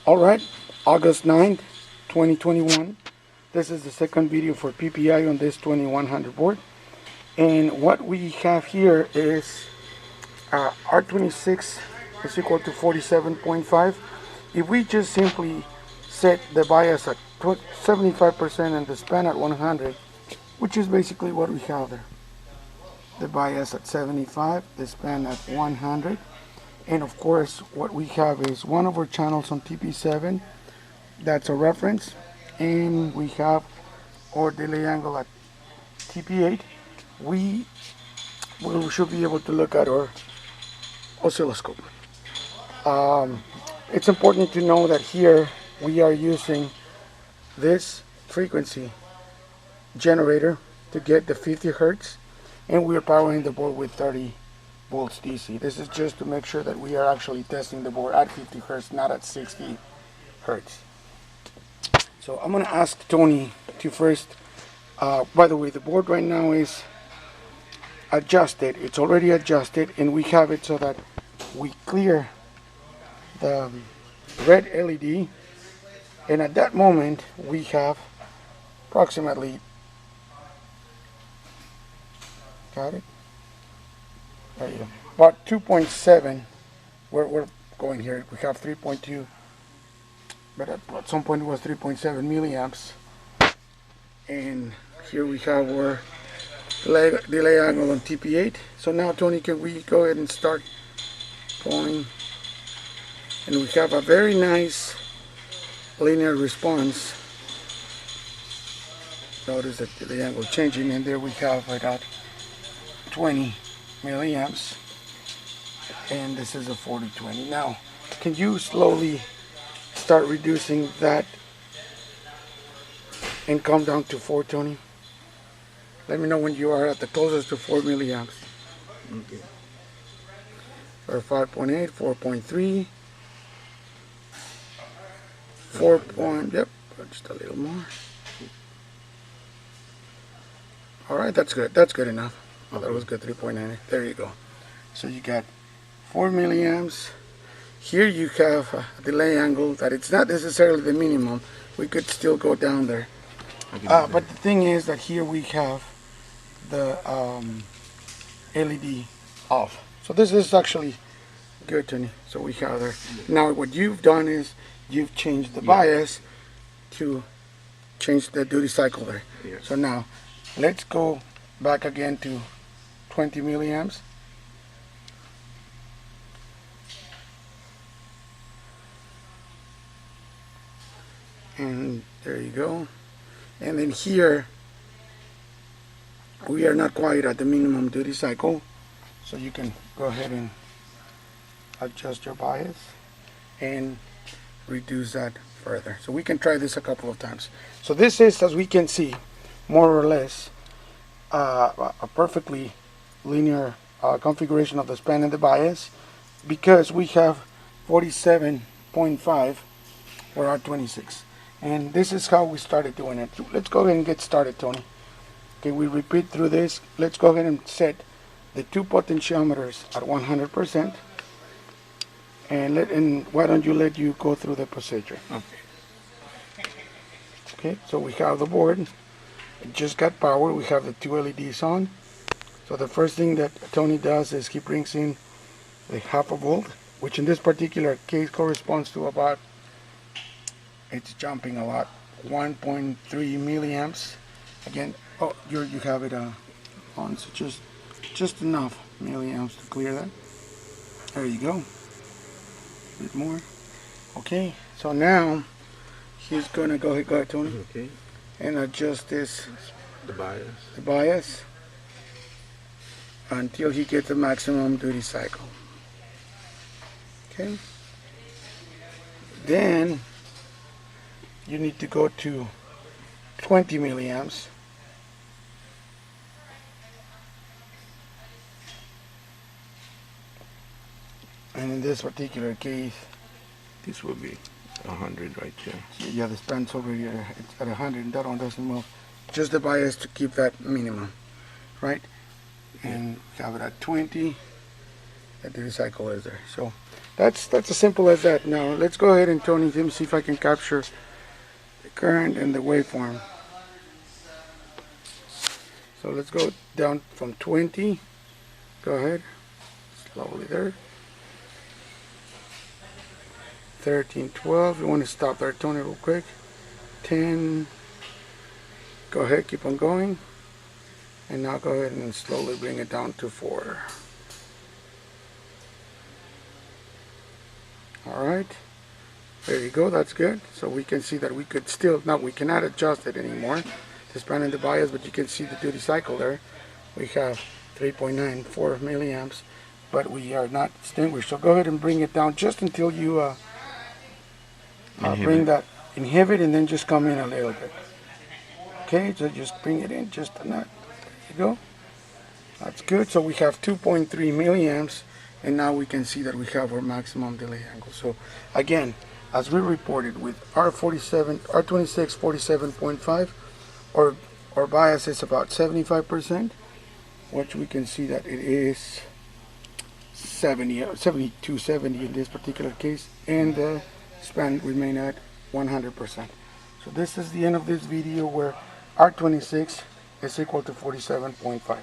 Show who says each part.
Speaker 1: Alright, August 9th, 2021. This is the second video for PPI on this 2100 board. And what we have here is R26 is equal to 47.5. If we just simply set the bias at 75% and the span at 100, which is basically what we have there. The bias at 75, the span at 100. And of course, what we have is one of our channels on TP7. That's a reference. And we have our delay angle at TP8. We should be able to look at our oscilloscope. It's important to know that here we are using this frequency generator to get the 50 Hertz, and we are powering the board with 30 volts DC. This is just to make sure that we are actually testing the board at 50 Hertz, not at 60 Hertz. So I'm going to ask Tony to first, by the way, the board right now is adjusted. It's already adjusted, and we have it so that we clear the red LED, and at that moment we have approximately, got it? There you go. About 2.7. We're going here. We have 3.2, but at some point it was 3.7 milliamps. And here we have our delay angle on TP8. So now, Tony, can we go ahead and start going? And we have a very nice linear response. Notice that the angle changing, and there we have it at 20 milliamps, and this is a 40-20. Now, can you slowly start reducing that and come down to 4, Tony? Let me know when you are at the closest to 4 milliamps. Okay. Or 5.8, 4.3, 4. Yep, just a little more. All right, that's good. That's good enough. Oh, that was good. 3.9. There you go. So you got 4 milliamps. Here you have a delay angle that it's not necessarily the minimum. We could still go down there. But the thing is that here we have the LED off. So this is actually good, Tony. So we have there. Now what you've done is you've changed the bias to change the duty cycle there. Yes. So now let's go back again to 20 milliamps. And there you go. And then here we are not quite at the minimum duty cycle, so you can go ahead and adjust your bias and reduce that further. So we can try this a couple of times. So this is, as we can see, more or less a perfectly linear configuration of the span and the bias, because we have 47.5 for R26. And this is how we started doing it. Let's go ahead and get started, Tony. Okay, we repeat through this. Let's go ahead and set the 2 potentiometers at 100%. And why don't you let you go through the procedure? Okay. Okay, so we have the board. It just got power. We have the 2 LEDs on. So the first thing that Tony does is he brings in the 0.5 volt, which in this particular case corresponds to about, it's jumping a lot, 1.3 milliamps. Again, oh, you have it on, so just enough milliamps to clear that. There you go. A bit more. Okay, so now he's gonna go ahead, Tony. Okay. And adjust this, the bias until he gets the maximum duty cycle. Okay. Then you need to go to 20 milliamps. And in this particular case,
Speaker 2: this will be 100 right here.
Speaker 1: Yeah, the span's over here. It's at 100, and that one doesn't move. Just the bias to keep that minimum, right? And we have it at 20. the duty cycle is there. So that's as simple as that. Now let's go ahead and Tony, let me see if I can capture the current and the waveform. So let's go down from 20. Go ahead, slowly there. 13, 12. You want to stop there, Tony, real quick. 10. Go ahead, keep on going. And now go ahead and slowly bring it down to 4. Alright, there you go, that's good. So we can see that we could still, now we cannot adjust it anymore, expanding the bias, but you can see the duty cycle there. We have 3.94 milliamps, but we are not extinguished. So go ahead and bring it down just until you bring that inhibit, and then just come in a little bit. Okay, so just bring it in just a nut. There you go. That's good. So we have 2.3 milliamps, and now we can see that we have our maximum delay angle. So again, as we reported with R26 47.5, our bias is about 75%, which we can see that it is 7270 in this particular case, and the span remain at 100%. So this is the end of this video where R26 is equal to 47.5.